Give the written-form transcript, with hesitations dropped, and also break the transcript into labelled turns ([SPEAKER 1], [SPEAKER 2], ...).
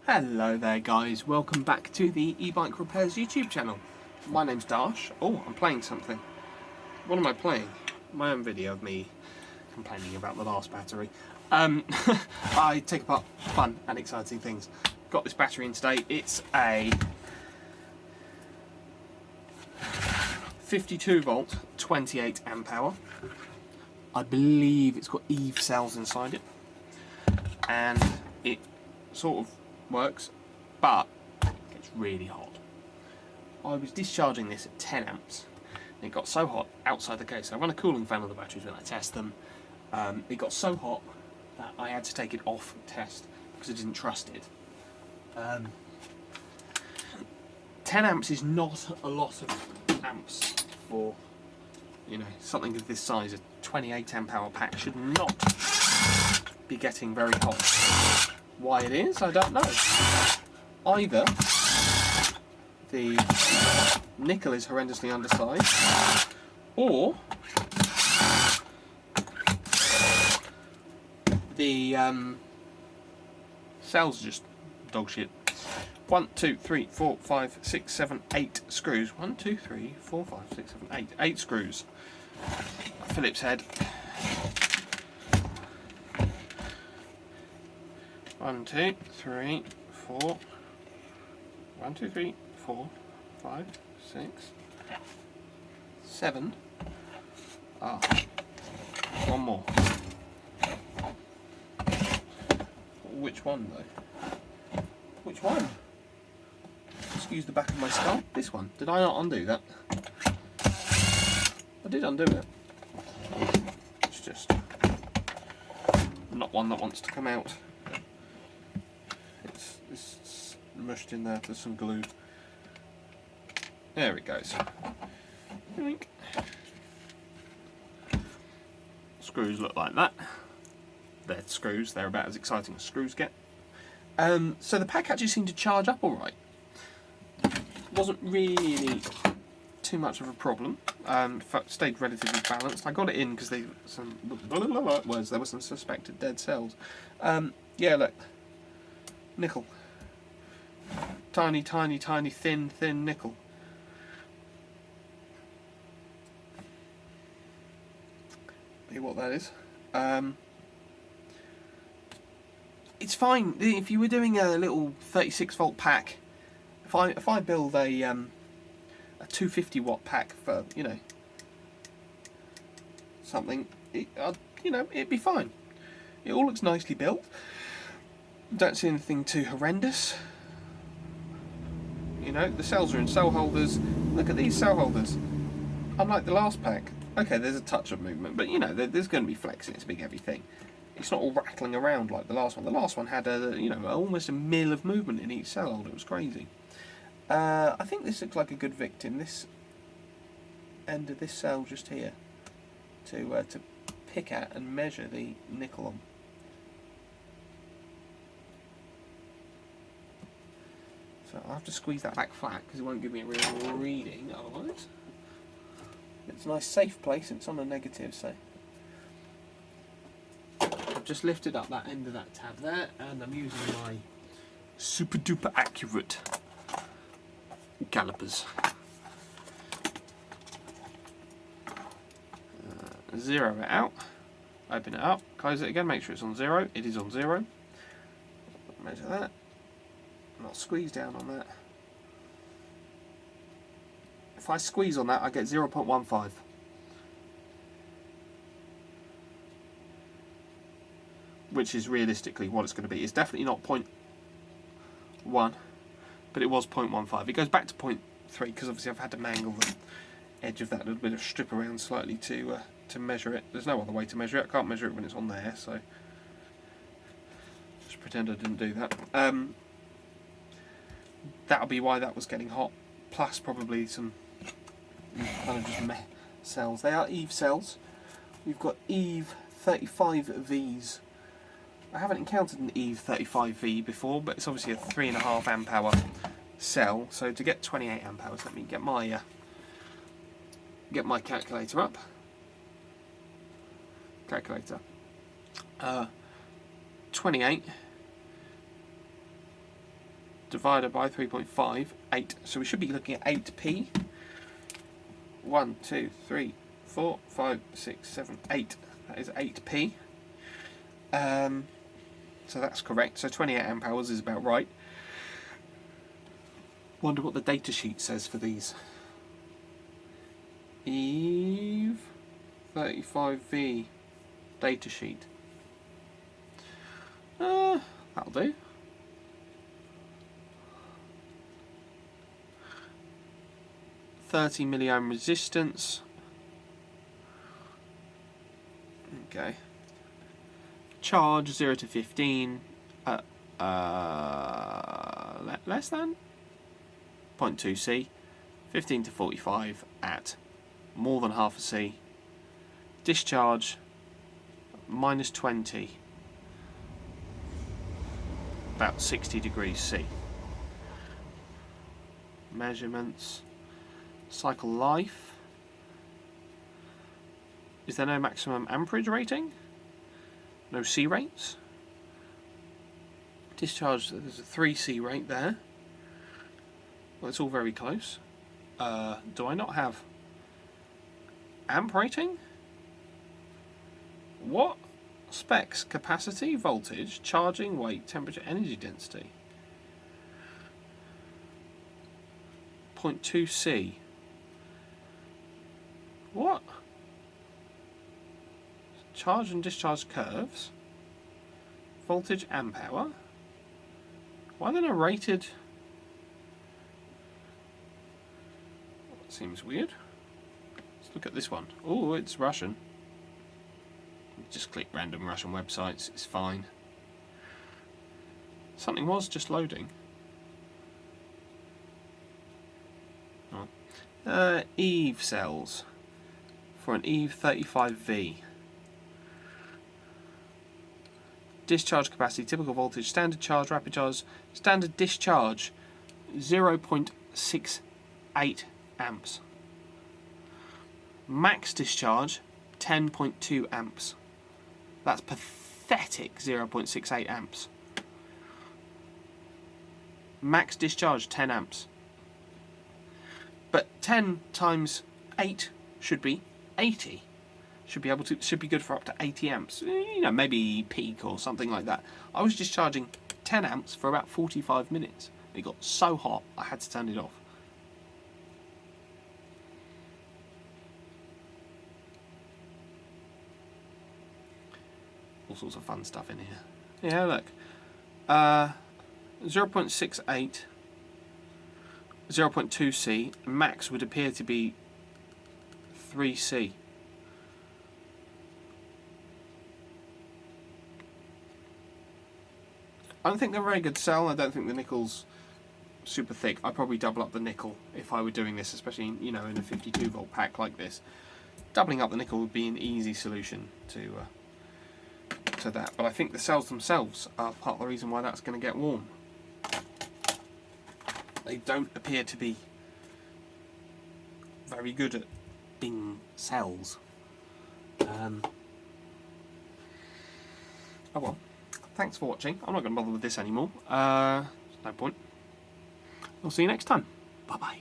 [SPEAKER 1] Hello there guys, welcome back to the e-bike repairs YouTube channel. My name's Dash. Oh, I'm playing something. What am I playing? My own video of me complaining about the last battery. I take apart fun and exciting things. Got this battery in today. It's a 52 volt, 28 amp hour. I believe it's got EVE cells inside it. And it sort of works, but it's really hot. I was discharging this at 10 amps. And it got so hot outside the case. I run a cooling fan on the batteries when I test them. It got so hot that I had to take it off test because I didn't trust it. 10 amps is not a lot of amps for, you know, something of this size. A 28 amp hour pack should not be getting very hot. Why it is, I don't know. Either the nickel is horrendously undersized, or the cells are just dog shit. 1, 2, 3, 4, 5, 6, 7, 8 screws. 1, 2, 3, 4, 5, 6, 7, 8. 8 screws. Phillips head. 1, 2, 3, 4. 1, 2, 3, 4, 5, 6, 7. Ah, one more. Which one though? Which one? Excuse the back of my skull. This one. Did I not undo that? I did undo it. It's just not one that wants to come out. It's mushed in there. There's some glue. There it goes. Screws look like that. They're screws. They're about as exciting as screws get. So the pack actually seemed to charge up all right. Wasn't really too much of a problem. Stayed relatively balanced. I got it in because there were some suspected dead cells. Yeah, look. Nickel. Tiny, tiny, tiny, thin nickel. See what that is. It's fine. If you were doing a little 36 volt pack, if I build a 250 watt pack for, you know, something, you know, it'd be fine. It all looks nicely built. Don't see anything too horrendous. You know, the cells are in cell holders. Look at these cell holders. Unlike the last pack. Okay, there's a touch of movement, but you know, there's going to be flexing. It's a big heavy thing. It's not all rattling around like the last one. The last one had you know, almost a mil of movement in each cell holder. It was crazy. I think this looks like a good victim. This end of this cell just here to pick at and measure the nickel on. So I'll have to squeeze that back flat because it won't give me a real reading otherwise. It's a nice safe place. It's on a negative, so I've just lifted up that end of that tab there, and I'm using my super duper accurate calipers. Zero it out, open it up, close it again, make sure it's on 0. It is on 0. Measure that, and I'll squeeze down on that. If I squeeze on that, I get 0.15. Which is realistically what it's going to be. It's definitely not 0.1, but it was 0.15. It goes back to 0.3 because obviously I've had to mangle the edge of that little bit of strip around slightly to measure it. There's no other way to measure it. I can't measure it when it's on there, so just pretend I didn't do that. That'll be why that was getting hot. Plus probably some kind of just meh cells. They are EVE cells. We've got EVE 35Vs. I haven't encountered an EVE 35V before, but it's obviously a 3.5 amp hour cell. So to get 28 amp hours, let me get my calculator up. Calculator. 28 divided by 3.5, 8. So we should be looking at 8p. 1, 2, 3, 4, 5, 6, 7, 8. That is 8p. So that's correct. So 28 amp hours is about right. Wonder what the data sheet says for these. Eve 35V data sheet. That'll do. £30 milliohm resistance. Okay. Charge 0 to 15 less than 0.2 C. 15 to 45 at more than half a C. Discharge minus 20, about 60 degrees C. Measurements. Cycle life. Is there no maximum amperage rating? No C rates? Discharge, there's a 3 C rate there. Well, it's all very close. Do I not have amp rating? What? Specs, capacity, voltage, charging, weight, temperature, energy density. 0.2 C. What? Charge and discharge curves. Voltage, amp hour. Why are they not rated? That seems weird. Let's look at this one. Oh, it's Russian. Just click random Russian websites, it's fine. Something was just loading. Oh. Eve cells for an Eve 35V. Discharge capacity, typical voltage, standard charge, rapid charge, standard discharge 0.68 amps. Max discharge 10.2 amps. That's pathetic 0.68 amps. Max discharge 10 amps. But 10 times 8 should be 80. Should be good for up to 80 amps. You know, maybe peak or something like that. I was discharging 10 amps for about 45 minutes. It got so hot I had to turn it off. All sorts of fun stuff in here. Yeah, look. 0.68, 0.2 C, max would appear to be 3 C. I don't think they're a very good cell. I don't think the nickel's super thick. I'd probably double up the nickel if I were doing this, especially, you know, in a 52 volt pack like this. Doubling up the nickel would be an easy solution to that. But I think the cells themselves are part of the reason why that's going to get warm. They don't appear to be very good at being cells. Oh well. Thanks for watching. I'm not going to bother with this anymore. No point. I'll see you next time. Bye bye.